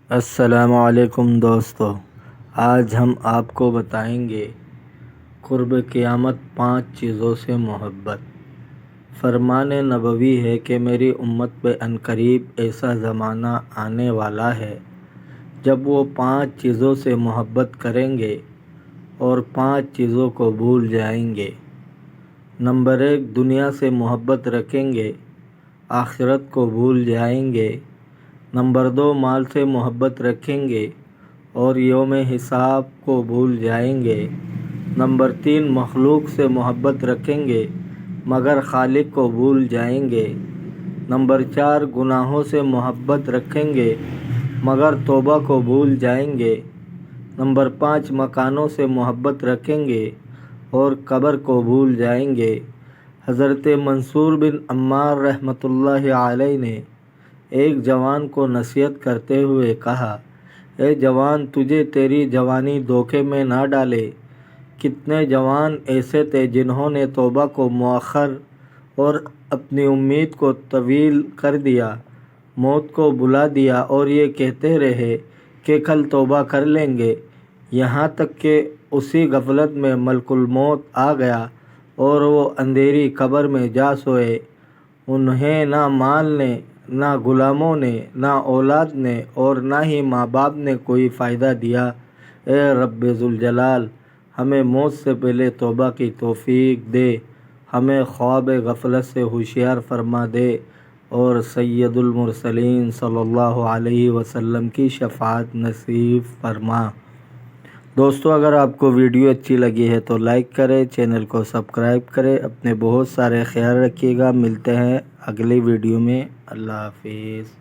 السلام علیکم دوستو، آج ہم آپ کو بتائیں گے قرب قیامت 5 چیزوں سے محبت۔ فرمان نبوی ہے کہ میری امت پہ عنقریب ایسا زمانہ آنے والا ہے جب وہ 5 چیزوں سے محبت کریں گے اور 5 چیزوں کو بھول جائیں گے۔ نمبر 1، دنیا سے محبت رکھیں گے، آخرت کو بھول جائیں گے۔ نمبر 2، مال سے محبت رکھیں گے اور یوم حساب کو بھول جائیں گے۔ نمبر 3، مخلوق سے محبت رکھیں گے مگر خالق کو بھول جائیں گے۔ نمبر 4، گناہوں سے محبت رکھیں گے مگر توبہ کو بھول جائیں گے۔ نمبر 5، مکانوں سے محبت رکھیں گے اور قبر کو بھول جائیں گے۔ حضرت منصور بن عمار رحمۃ اللہ علیہ نے ایک جوان کو نصیحت کرتے ہوئے کہا، اے جوان، تجھے تیری جوانی دھوکے میں نہ ڈالے۔ کتنے جوان ایسے تھے جنہوں نے توبہ کو مؤخر اور اپنی امید کو طویل کر دیا، موت کو بلا دیا اور یہ کہتے رہے کہ کل توبہ کر لیں گے، یہاں تک کہ اسی غفلت میں ملک الموت آ گیا اور وہ اندھیری قبر میں جا سوئے۔ انہیں نہ مال نے، نہ غلاموں نے، نہ اولاد نے اور نہ ہی ماں باپ نے کوئی فائدہ دیا۔ اے رب ذوالجلال، ہمیں موت سے پہلے توبہ کی توفیق دے، ہمیں خواب غفلت سے ہوشیار فرما دے اور سید المرسلین صلی اللہ علیہ وسلم کی شفاعت نصیب فرما۔ دوستو، اگر آپ کو ویڈیو اچھی لگی ہے تو لائک کریں، چینل کو سبسکرائب کریں، اپنے بہت سارے خیال رکھیے گا۔ ملتے ہیں اگلی ویڈیو میں۔ اللہ حافظ۔